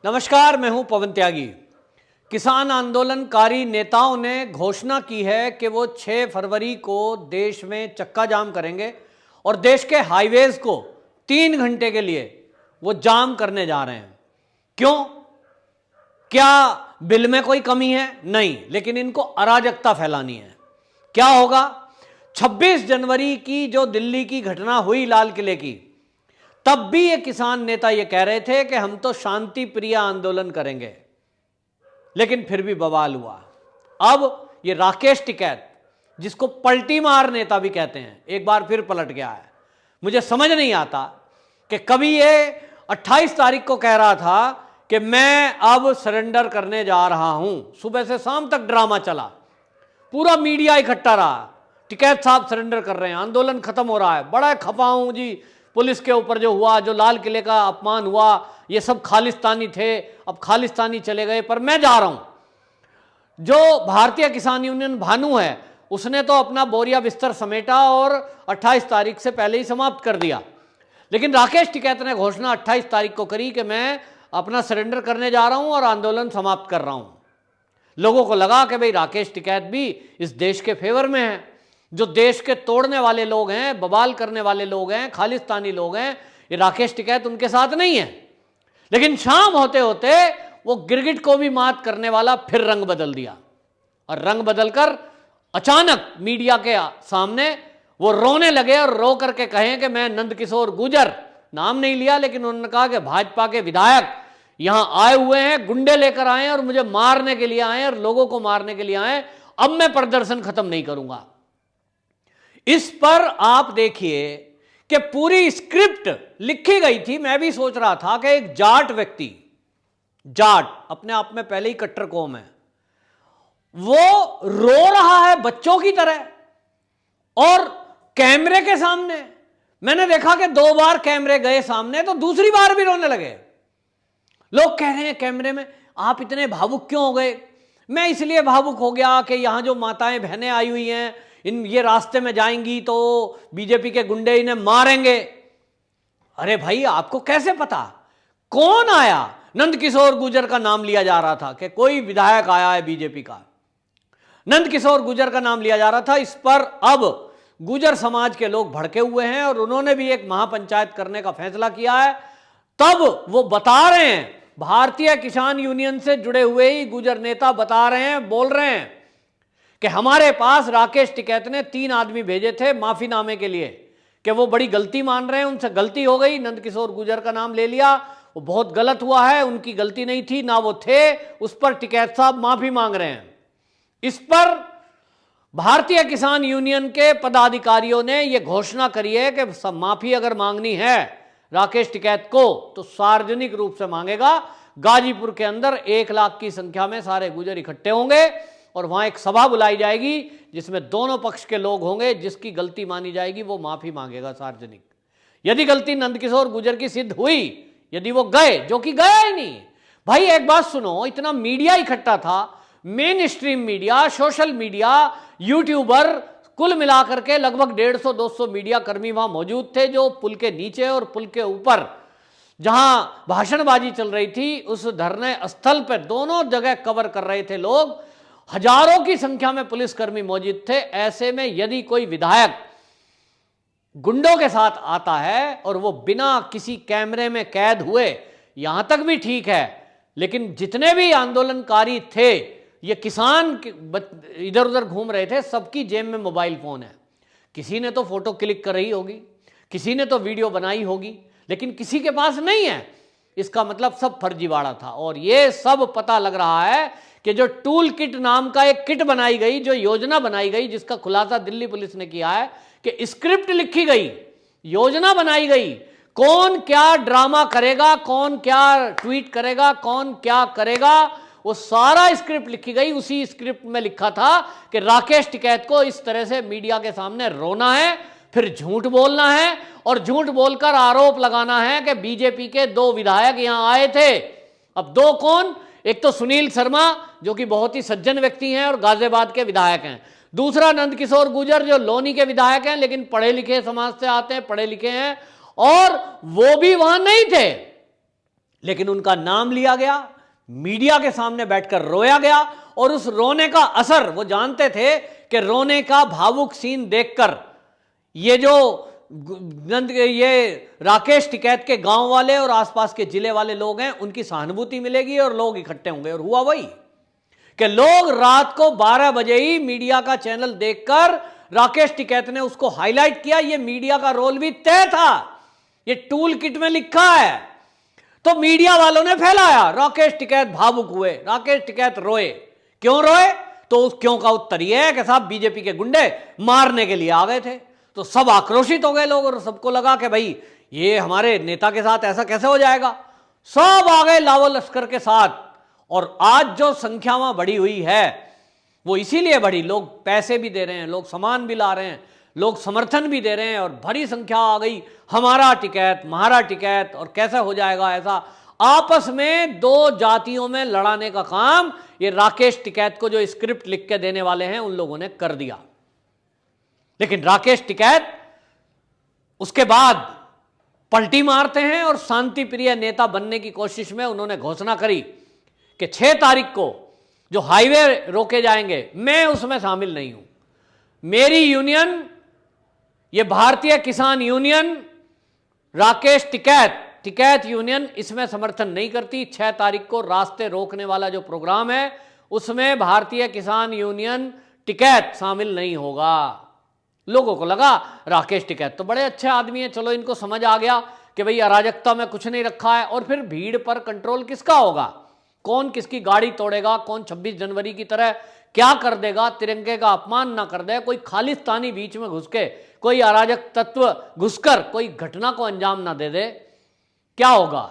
नमस्कार, मैं हूं पवन त्यागी। किसान आंदोलनकारी नेताओं ने घोषणा की है कि वो 6 फरवरी को देश में चक्का जाम करेंगे और देश के हाईवेज को 3 घंटे के लिए वो जाम करने जा रहे हैं। क्यों? क्या बिल में कोई कमी है? नहीं, लेकिन इनको अराजकता फैलानी है। क्या होगा? 26 जनवरी की जो दिल्ली की घटना हुई लाल किले की, तब भी ये किसान नेता ये कह रहे थे कि हम तो शांति प्रिय आंदोलन करेंगे, लेकिन फिर भी बवाल हुआ। अब ये राकेश टिकैत, जिसको पलटी मार नेता भी कहते हैं, एक बार फिर पलट गया है। मुझे समझ नहीं आता कि कभी ये 28 तारीख को कह रहा था कि मैं अब सरेंडर करने जा रहा हूं। सुबह से शाम तक ड्रामा चला, पूरा मीडिया इकट्ठा रहा, टिकैत साहब सरेंडर कर रहे हैं, आंदोलन खत्म हो रहा है। बड़ा खफा हूं जी, पुलिस के ऊपर जो हुआ, जो लाल किले का अपमान हुआ, ये सब खालिस्तानी थे, अब खालिस्तानी चले गए, पर मैं जा रहा हूं। जो भारतीय किसान यूनियन भानु है, उसने तो अपना बोरिया बिस्तर समेटा और 28 तारीख से पहले ही समाप्त कर दिया। लेकिन राकेश टिकैत ने घोषणा 28 तारीख को करी कि मैं अपना सरेंडर करने जा रहा हूं और आंदोलन समाप्त कर रहा हूं। लोगों को लगा कि भाई राकेश टिकैत भी इस देश के फेवर में है। जो देश के तोड़ने वाले लोग हैं, बवाल करने वाले लोग हैं, खालिस्तानी लोग हैं, ये राकेश टिकैत उनके साथ नहीं है। लेकिन शाम होते होते वो गिरगिट को भी मात करने वाला फिर रंग बदल दिया, और रंग बदलकर अचानक मीडिया के सामने वो रोने लगे और रो करके कहें कि मैं नंदकिशोर गुर्जर, नाम नहीं लिया, लेकिन उन्होंने कहा कि भाजपा के विधायक यहां आए हुए हैं, गुंडे लेकर आए और मुझे मारने के लिए आए और लोगों को मारने के लिए आए, अब मैं प्रदर्शन खत्म नहीं करूंगा। इस पर आप देखिए कि पूरी स्क्रिप्ट लिखी गई थी। मैं भी सोच रहा था कि एक जाट व्यक्ति, जाट अपने आप में पहले ही कट्टर कौम है, वो रो रहा है बच्चों की तरह और कैमरे के सामने। मैंने देखा कि 2 बार कैमरे गए सामने तो दूसरी बार भी रोने लगे। लोग कह रहे हैं कैमरे में, आप इतने भावुक क्यों हो गए? मैं इसलिए भावुक हो गया कि यहां जो माताएं बहनें आई हुई हैं, ये रास्ते में जाएंगी तो बीजेपी के गुंडे इन्हें मारेंगे। अरे भाई, आपको कैसे पता? कौन आया? नंदकिशोर गुर्जर का नाम लिया जा रहा था कि कोई विधायक आया है बीजेपी का, नंदकिशोर गुर्जर का नाम लिया जा रहा था। इस पर अब गुर्जर समाज के लोग भड़के हुए हैं और उन्होंने भी एक महापंचायत करने का फैसला किया है। तब वो बता रहे हैं, भारतीय किसान यूनियन से जुड़े हुए ही गुर्जर नेता बता रहे हैं, बोल रहे हैं कि हमारे पास राकेश टिकैत ने 3 आदमी भेजे थे माफीनामे के लिए कि वो बड़ी गलती मान रहे हैं, उनसे गलती हो गई, नंदकिशोर गुर्जर का नाम ले लिया, वो बहुत गलत हुआ है, उनकी गलती नहीं थी, ना वो थे, उस पर टिकैत साहब माफी मांग रहे हैं। इस पर भारतीय किसान यूनियन के पदाधिकारियों ने यह घोषणा करी है कि माफी अगर मांगनी है राकेश टिकैत को तो सार्वजनिक रूप से मांगेगा। गाजीपुर के अंदर 1 लाख की संख्या में सारे गुर्जर इकट्ठे होंगे और वहां एक सभा बुलाई जाएगी जिसमें दोनों पक्ष के लोग होंगे। जिसकी गलती मानी जाएगी वो माफी मांगेगा सार्वजनिक। यदि गलती नंदकिशोर गुर्जर की सिद्ध हुई, यदि वो गए, जो कि गया ही नहीं। भाई एक बात सुनो, इतना मीडिया इकट्ठा था, main stream media, social media, YouTuber, कुल मिलाकर के लगभग 150-200 मीडिया कर्मी वहां मौजूद थे, जो पुल के नीचे और पुल के ऊपर जहां भाषणबाजी चल रही थी उस धरने स्थल पर दोनों जगह कवर कर रहे थे लोग। हजारों की संख्या में पुलिसकर्मी मौजूद थे। ऐसे में यदि कोई विधायक गुंडों के साथ आता है और वो बिना किसी कैमरे में कैद हुए, यहां तक भी ठीक है, लेकिन जितने भी आंदोलनकारी थे, ये किसान इधर उधर घूम रहे थे, सबकी जेब में मोबाइल फोन है। किसी ने तो फोटो क्लिक कर रही होगी, किसी ने तो वीडियो बनाई होगी, लेकिन किसी के पास नहीं है। इसका मतलब सब फर्जीवाड़ा था। और ये सब पता लग रहा है कि जो टूल किट नाम का एक किट बनाई गई, जो योजना बनाई गई, जिसका खुलासा दिल्ली पुलिस ने किया है कि स्क्रिप्ट लिखी गई, योजना बनाई गई, कौन क्या ड्रामा करेगा, कौन क्या ट्वीट करेगा, कौन क्या करेगा, वो सारा स्क्रिप्ट लिखी गई। उसी स्क्रिप्ट में लिखा था कि राकेश टिकैत को इस तरह से मीडिया के सामने रोना है, फिर झूठ बोलना है और झूठ बोलकर आरोप लगाना है कि बीजेपी के 2 विधायक यहां आए थे। अब 2 कौन? एक तो सुनील शर्मा, जो कि बहुत ही सज्जन व्यक्ति हैं और गाजियाबाद के विधायक हैं। दूसरा नंदकिशोर गुर्जर, जो लोनी के विधायक हैं, लेकिन पढ़े लिखे समाज से आते हैं, पढ़े लिखे हैं, और वो भी वहां नहीं थे। लेकिन उनका नाम लिया गया, मीडिया के सामने बैठकर रोया गया, और उस रोने का असर वो जानते थे कि रोने का भावुक सीन देखकर ये राकेश टिकैत के गांव वाले और आसपास के जिले वाले लोग हैं, उनकी सहानुभूति मिलेगी और लोग इकट्ठे होंगे। और हुआ वही कि लोग रात को 12 बजे ही मीडिया का चैनल देखकर राकेश टिकैत ने उसको हाईलाइट किया। ये मीडिया का रोल भी तय था, ये टूल किट में लिखा है। तो मीडिया वालों ने फैलाया, राकेश टिकैत भावुक हुए, राकेश टिकैत रोए। क्यों रोए? तो उस क्यों का उत्तर यह है कि साहब बीजेपी के गुंडे मारने के लिए आ गए थे। तो सब आक्रोशित हो गए लोग, और सबको लगा कि भाई ये हमारे नेता के साथ ऐसा कैसे हो जाएगा। सब आ गए लावो लश्कर के साथ। और आज जो संख्या वहां बढ़ी हुई है वो इसीलिए बढ़ी, लोग पैसे भी दे रहे हैं, लोग सामान भी ला रहे हैं, लोग समर्थन भी दे रहे हैं, और बड़ी संख्या आ गई, हमारा टिकैत, हमारा टिकैत, और कैसे हो जाएगा ऐसा। आपस में दो जातियों में लड़ाने का काम ये राकेश टिकैत को जो स्क्रिप्ट लिख के देने वाले हैं उन लोगों ने कर दिया। लेकिन राकेश टिकैत उसके बाद पलटी मारते हैं और शांति प्रिय नेता बनने की कोशिश में उन्होंने घोषणा करी कि 6 तारीख को जो हाईवे रोके जाएंगे, मैं उसमें शामिल नहीं हूं। मेरी यूनियन, ये भारतीय किसान यूनियन, राकेश टिकैत यूनियन इसमें समर्थन नहीं करती। 6 तारीख को रास्ते रोकने वाला जो प्रोग्राम है उसमें भारतीय किसान यूनियन टिकैत शामिल नहीं होगा। लोगों को लगा राकेश टिकैत तो बड़े अच्छे आदमी हैं, चलो इनको समझ आ गया कि भाई अराजकता में कुछ नहीं रखा है। और फिर भीड़ पर कंट्रोल किसका होगा, कौन किसकी गाड़ी तोड़ेगा, कौन 26 जनवरी की तरह क्या कर देगा, तिरंगे का अपमान ना कर दे, कोई खालिस्तानी बीच में घुस के, कोई अराजक तत्व घुसकर कोई घटना को अंजाम ना दे दे, क्या होगा।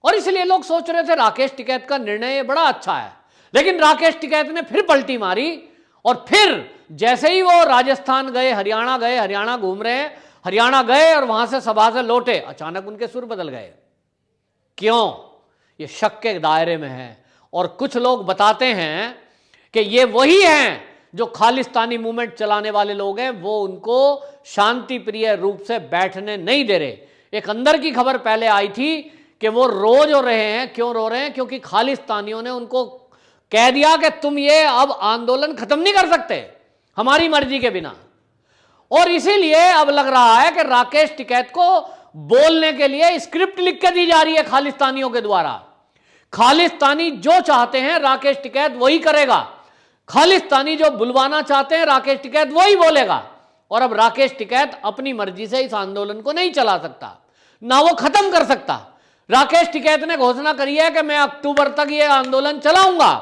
और इसलिए लोग सोच रहे थे राकेश टिकैत का निर्णय ये बड़ा अच्छा है। लेकिन राकेश टिकैत ने फिर पलटी मारी, और फिर जैसे ही वो राजस्थान गए, हरियाणा घूम रहे हैं, हरियाणा गए और वहां से सभा से लौटे, अचानक उनके सुर बदल गए। क्यों? ये शक के दायरे में है। और कुछ लोग बताते हैं कि ये वही हैं जो खालिस्तानी मूवमेंट चलाने वाले लोग हैं, वो उनको शांति प्रिय रूप से बैठने नहीं दे रहे। एक अंदर की खबर पहले आई थी कि वो रो रहे हैं। क्यों रो रहे हैं? क्योंकि खालिस्तानियों ने उनको कह दिया कि तुम ये अब आंदोलन खत्म नहीं कर सकते हमारी मर्जी के बिना। और इसीलिए अब लग रहा है कि राकेश टिकैत को बोलने के लिए स्क्रिप्ट लिख के दी जा रही है खालिस्तानियों के द्वारा। खालिस्तानी जो चाहते हैं राकेश टिकैत वही करेगा, खालिस्तानी जो बुलवाना चाहते हैं राकेश टिकैत वही बोलेगा। और अब राकेश टिकैत अपनी मर्जी से इस आंदोलन को नहीं चला सकता, ना वो खत्म कर सकता। राकेश टिकैत ने घोषणा करी है कि मैं अक्टूबर तक ये आंदोलन चलाऊंगा।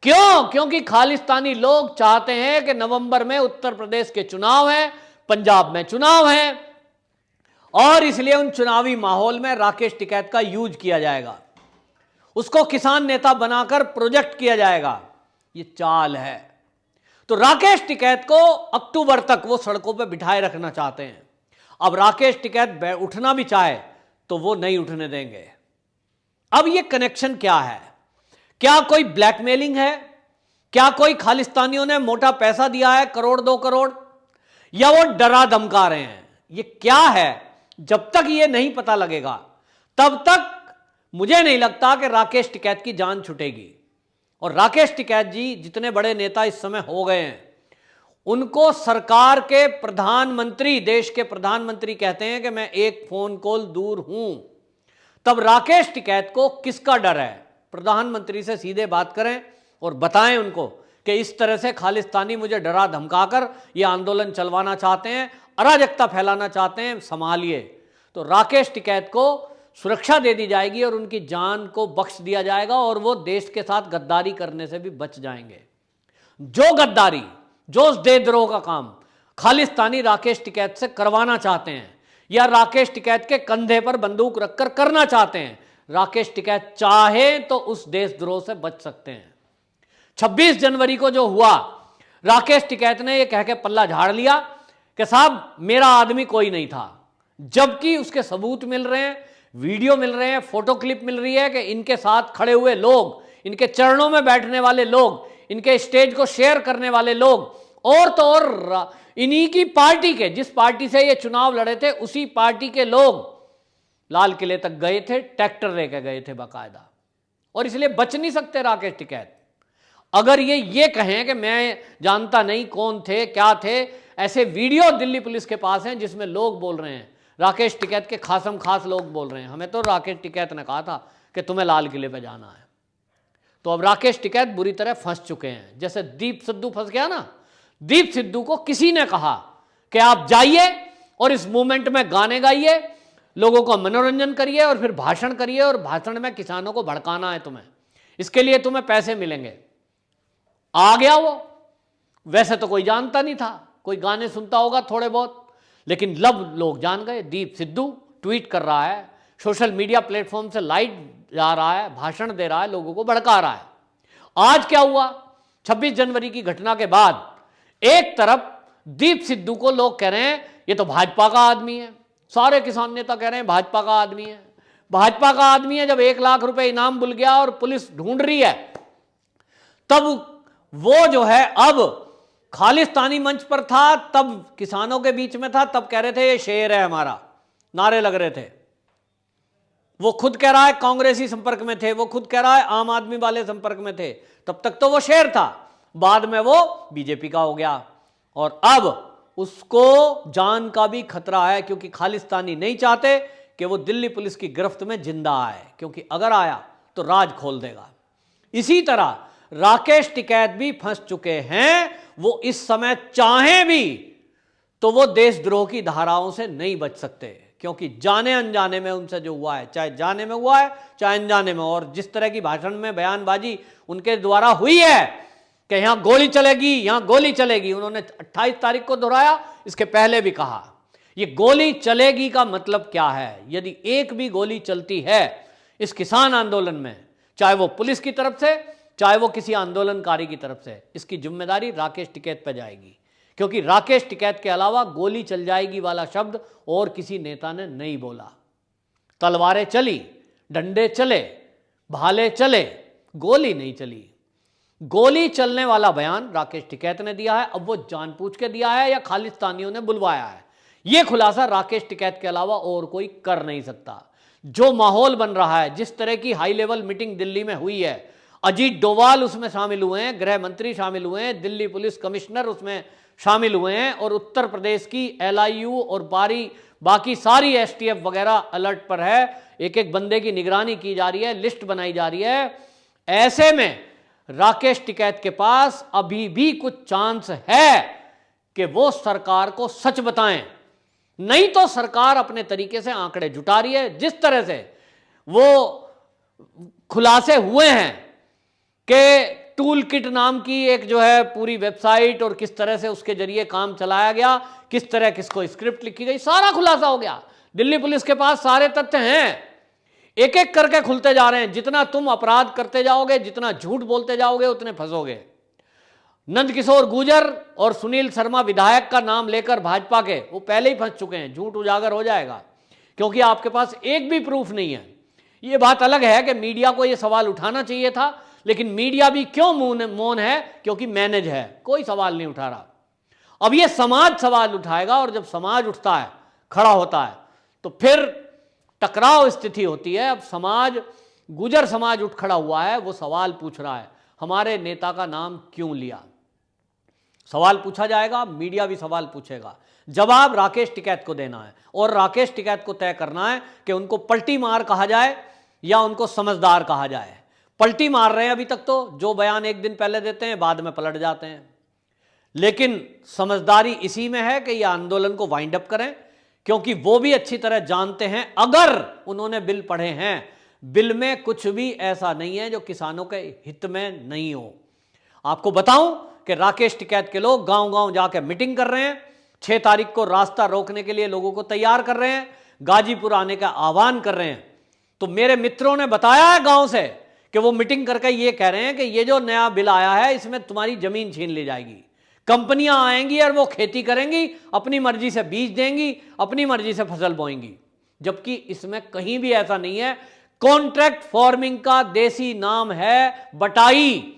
क्यों? क्योंकि खालिस्तानी लोग चाहते हैं कि नवंबर में उत्तर प्रदेश के चुनाव हैं, पंजाब में चुनाव हैं, और इसलिए उन चुनावी माहौल में राकेश टिकैत का यूज किया जाएगा, उसको किसान नेता बनाकर प्रोजेक्ट किया जाएगा। ये चाल है। तो राकेश टिकैत को अक्टूबर तक वो सड़कों पर बिठाए रखना चाहते हैं। अब राकेश टिकैत उठना भी चाहे तो वो नहीं उठने देंगे। अब ये कनेक्शन क्या है? क्या कोई ब्लैकमेलिंग है? क्या कोई खालिस्तानियों ने मोटा पैसा दिया है, करोड़ 2 करोड़, या वो डरा धमका रहे हैं? ये क्या है? जब तक ये नहीं पता लगेगा तब तक मुझे नहीं लगता कि राकेश टिकैत की जान छूटेगी। और राकेश टिकैत जी जितने बड़े नेता इस समय हो गए हैं, उनको सरकार के प्रधानमंत्री, देश के प्रधानमंत्री कहते हैं कि मैं एक फोन कॉल दूर हूं। तब राकेश टिकैत को किसका डर है? प्रधानमंत्री से सीधे बात करें और बताएं उनको कि इस तरह से खालिस्तानी मुझे डरा धमकाकर ये आंदोलन चलवाना चाहते हैं, अराजकता फैलाना चाहते हैं, संभालिए। तो राकेश टिकैत को सुरक्षा दे दी जाएगी और उनकी जान को बख्श दिया जाएगा, और वो देश के साथ गद्दारी करने से भी बच जाएंगे। जो गद्दारी, जो देशद्रोह का काम खालिस्तानी राकेश टिकैत से करवाना चाहते हैं, या राकेश टिकैत के कंधे पर बंदूक रखकर करना चाहते हैं, राकेश टिकैत चाहे तो उस देशद्रोह से बच सकते हैं। 26 जनवरी को जो हुआ, राकेश टिकैत ने यह कह के पल्ला झाड़ लिया कि साहब मेरा आदमी कोई नहीं था, जबकि उसके सबूत मिल रहे हैं, वीडियो मिल रहे हैं, फोटो क्लिप मिल रही है कि इनके साथ खड़े हुए लोग, इनके चरणों में बैठने वाले लोग, इनके स्टेज को शेयर करने वाले लोग, और तो और इन्हीं की पार्टी के, जिस पार्टी से ये चुनाव लड़े थे उसी पार्टी के लोग लाल किले तक गए थे, ट्रैक्टर लेकर गए थे बाकायदा, और इसलिए बच नहीं सकते राकेश टिकैत। अगर ये कहें कि मैं जानता नहीं कौन थे क्या थे, ऐसे वीडियो दिल्ली पुलिस के पास हैं जिसमें लोग बोल रहे हैं, राकेश टिकैत के खासम खास लोग बोल रहे हैं, हमें तो राकेश टिकैत ने कहा था कि तुम्हें लाल किले पे जाना है। तो अब राकेश टिकैत बुरी तरह फंस चुके हैं, जैसे दीप सिद्धू फंस गया ना। दीप सिद्धू को किसी ने कहा कि आप जाइए और इस मूवमेंट में गाने गाइए, लोगों का मनोरंजन करिए और फिर भाषण करिए, और भाषण में किसानों को भड़काना है तुम्हें, इसके लिए तुम्हें पैसे मिलेंगे। आ गया वो। वैसे तो कोई जानता नहीं था, कोई गाने सुनता होगा थोड़े बहुत, लेकिन लब लोग जान गए। दीप सिद्धू ट्वीट कर रहा है, सोशल मीडिया प्लेटफॉर्म से लाइव जा रहा है, भाषण दे रहा है, लोगों को भड़का रहा है। आज क्या हुआ? 26 जनवरी की घटना के बाद एक तरफ दीप सिद्धू को लोग कह रहे हैं ये तो भाजपा का आदमी है, सारे किसान नेता कह रहे हैं भाजपा का आदमी है। भाजपा का आदमी है, जब 1 लाख रुपए इनाम बुल गया और पुलिस ढूंढ रही है, तब वो जो है अब खालिस्तानी मंच पर था, तब किसानों के बीच में था, तब कह रहे थे ये शेर है हमारा, नारे लग रहे थे। वो खुद कह रहा है कांग्रेसी संपर्क में थे, वो खुद कह रहा है आम आदमी वाले संपर्क में थे, तब तक तो वो शेर था, बाद में वो बीजेपी का हो गया, और अब उसको जान का भी खतरा है, क्योंकि खालिस्तानी नहीं चाहते कि वो दिल्ली पुलिस की गिरफ्त में जिंदा आए, क्योंकि अगर आया तो राज खोल देगा। इसी तरह राकेश टिकैत भी फंस चुके हैं। वो इस समय चाहें भी तो वो देशद्रोह की धाराओं से नहीं बच सकते, क्योंकि जाने अनजाने में उनसे जो हुआ है, चाहे जाने में हुआ है चाहे अनजाने में, और जिस तरह की भाषण में बयानबाजी उनके द्वारा हुई है कि यहां गोली चलेगी, यहां गोली चलेगी, उन्होंने 28 तारीख को दोहराया, इसके पहले भी कहा। ये गोली चलेगी का मतलब क्या है? यदि एक भी गोली चलती है इस किसान आंदोलन में, चाहे वो पुलिस की तरफ से चाहे वो किसी आंदोलनकारी की तरफ से, इसकी जिम्मेदारी राकेश टिकैत पर जाएगी, क्योंकि राकेश टिकैत के अलावा गोली चल जाएगी वाला शब्द और किसी नेता ने नहीं बोला। तलवारें चली, डंडे चले, भाले चले, गोली नहीं चली। गोली चलने वाला बयान राकेश टिकैत ने दिया है। अब वो जानबूझ के दिया है या खालिस्तानियों ने बुलवाया है, यह खुलासा राकेश टिकैत के अलावा और कोई कर नहीं सकता। जो माहौल बन रहा है, जिस तरह की हाई लेवल मीटिंग दिल्ली में हुई है, अजीत डोभाल उसमें शामिल हुए हैं, गृह मंत्री शामिल हुए हैं, दिल्ली पुलिस कमिश्नर उसमें शामिल हुए हैं, और उत्तर प्रदेश की LIU और बाकी सारी STF वगैरह अलर्ट पर है। एक एक बंदे की निगरानी की जा रही है, लिस्ट बनाई जा रही है। ऐसे में राकेश टिकैत के पास अभी भी कुछ चांस है कि वो सरकार को सच बताएं, नहीं तो सरकार अपने तरीके से आंकड़े जुटा रही है। जिस तरह से वो खुलासे हुए हैं कि टूल किट नाम की एक जो है पूरी वेबसाइट, और किस तरह से उसके जरिए काम चलाया गया, किस तरह किसको स्क्रिप्ट लिखी गई, सारा खुलासा हो गया। दिल्ली पुलिस के पास सारे तथ्य हैं, एक एक करके खुलते जा रहे हैं। जितना तुम अपराध करते जाओगे, जितना झूठ बोलते जाओगे, उतने फंसोगे। नंदकिशोर गुर्जर और सुनील शर्मा विधायक का नाम लेकर भाजपा के, वो पहले ही फंस चुके हैं, झूठ उजागर हो जाएगा, क्योंकि आपके पास एक भी प्रूफ नहीं है। ये बात अलग है कि मीडिया को ये सवाल उठाना चाहिए था, लेकिन मीडिया भी क्यों मौन है? क्योंकि मैनेज है, कोई सवाल नहीं उठा रहा। अब ये समाज सवाल उठाएगा, और जब समाज उठता है, खड़ा होता है, तो फिर टकराव स्थिति होती है। अब समाज, गुजर समाज उठ खड़ा हुआ है, वो सवाल पूछ रहा है, हमारे नेता का नाम क्यों लिया? सवाल पूछा जाएगा, मीडिया भी सवाल पूछेगा, जवाब राकेश टिकैत को देना है, और राकेश टिकैत को तय करना है कि उनको पलटी मार कहा जाए या उनको समझदार कहा जाए। पलटी मार रहे हैं अभी तक तो, जो बयान एक दिन पहले देते हैं बाद में पलट जाते हैं, लेकिन समझदारी इसी में है कि ये आंदोलन को वाइंड अप करें, क्योंकि वो भी अच्छी तरह जानते हैं, अगर उन्होंने बिल पढ़े हैं, बिल में कुछ भी ऐसा नहीं है जो किसानों के हित में नहीं हो। आपको बताऊं कि राकेश टिकैत के लोग गांव गांव जाकर मीटिंग कर रहे हैं, 6 तारीख को रास्ता रोकने के लिए लोगों को तैयार कर रहे हैं, गाजीपुर आने का आह्वान कर रहे हैं। तो मेरे मित्रों ने बताया है गांव से कि वो मीटिंग करके ये कह रहे हैं कि ये जो नया बिल आया है, इसमें तुम्हारी जमीन छीन ली जाएगी, कंपनियां आएंगी और वो खेती करेंगी, अपनी मर्जी से बीज देंगी, अपनी मर्जी से फसल बोएंगी, जबकि इसमें कहीं भी ऐसा नहीं है। कॉन्ट्रैक्ट फार्मिंग का देसी नाम है बटाई।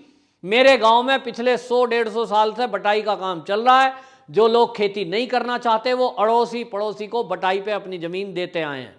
मेरे गांव में पिछले 100-150 साल से बटाई का काम चल रहा है। जो लोग खेती नहीं करना चाहते, वो अड़ोसी पड़ोसी को बटाई पे अपनी जमीन देते आए हैं।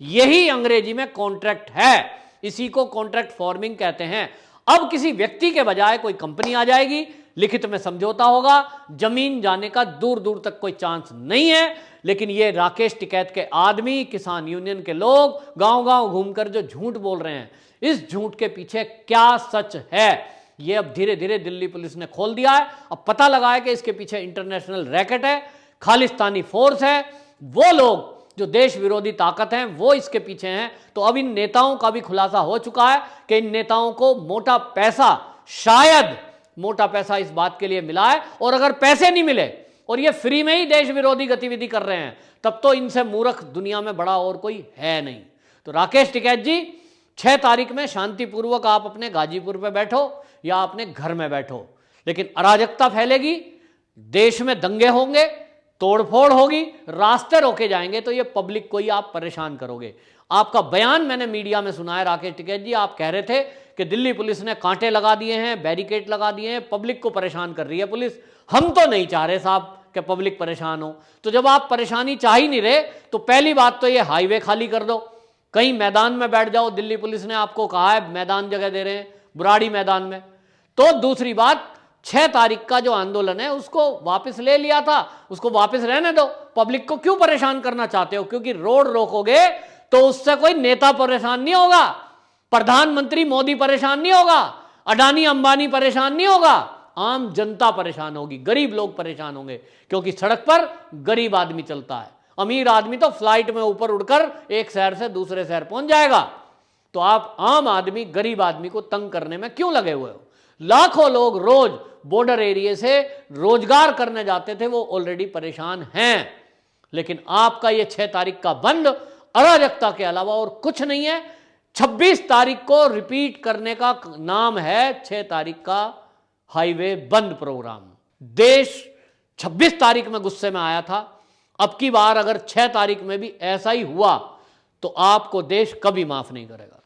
यही अंग्रेजी में कॉन्ट्रैक्ट है, इसी को कॉन्ट्रैक्ट फॉर्मिंग कहते हैं। अब किसी व्यक्ति के बजाय कोई कंपनी आ जाएगी, लिखित में समझौता होगा, जमीन जाने का दूर दूर तक कोई चांस नहीं है। लेकिन ये राकेश टिकैत के आदमी, किसान यूनियन के लोग गांव गांव घूमकर जो झूठ बोल रहे हैं, इस झूठ के पीछे क्या सच है, ये अब धीरे धीरे दिल्ली पुलिस ने खोल दिया है। अब पता लगा है कि इसके पीछे इंटरनेशनल रैकेट है, खालिस्तानी फोर्स है, वो लोग जो देश विरोधी ताकत हैं वो इसके पीछे हैं। तो अब इन नेताओं का भी खुलासा हो चुका है कि इन नेताओं को मोटा पैसा, शायद मोटा पैसा इस बात के लिए मिला है, और अगर पैसे नहीं मिले और ये फ्री में ही देश विरोधी गतिविधि कर रहे हैं, तब तो इनसे मूर्ख दुनिया में बड़ा और कोई है नहीं। तो राकेश टिकैत जी, 6 तारीख में शांतिपूर्वक आप अपने गाजीपुर पे बैठो या अपने घर में बैठो, लेकिन अराजकता फैलेगी, देश में दंगे होंगे, तोड़फोड़ होगी, रास्ते रोके जाएंगे, तो ये पब्लिक को ही आप परेशान करोगे। आपका बयान मैंने मीडिया में सुना है राकेश टिकैत जी, आप कह रहे थे कि दिल्ली पुलिस ने कांटे लगा दिए हैं, बैरिकेड लगा दिए हैं, पब्लिक को परेशान कर रही है पुलिस। हम तो नहीं चाह रहे साहब कि पब्लिक परेशान हो। तो जब आप परेशानी चाह ही नहीं रहे, तो पहली बात तो ये हाईवे खाली कर दो, कहीं मैदान में बैठ जाओ, दिल्ली पुलिस ने आपको कहा है मैदान जगह दे रहे हैं, बुराड़ी मैदान में। तो दूसरी बात, 6 तारीख का जो आंदोलन है उसको वापस ले लिया था, उसको वापस रहने दो। पब्लिक को क्यों परेशान करना चाहते हो? क्योंकि रोड रोकोगे तो उससे कोई नेता परेशान नहीं होगा, प्रधानमंत्री मोदी परेशान नहीं होगा, अडानी अंबानी परेशान नहीं होगा, आम जनता परेशान होगी, गरीब लोग परेशान होंगे, क्योंकि सड़क पर गरीब आदमी चलता है। अमीर आदमी तो फ्लाइट में ऊपर उड़कर एक शहर से दूसरे शहर पहुंच जाएगा। तो आप आम आदमी, गरीब आदमी को तंग करने में क्यों लगे हुए हो? लाखों लोग रोज बॉर्डर एरिया से रोजगार करने जाते थे, वो ऑलरेडी परेशान हैं। लेकिन आपका ये 6 तारीख का बंद अराजकता के अलावा और कुछ नहीं है। 26 तारीख को रिपीट करने का नाम है 6 तारीख का हाईवे बंद प्रोग्राम। देश 26 तारीख में गुस्से में आया था, अब की बार अगर 6 तारीख में भी ऐसा ही हुआ तो आपको देश कभी माफ नहीं करेगा।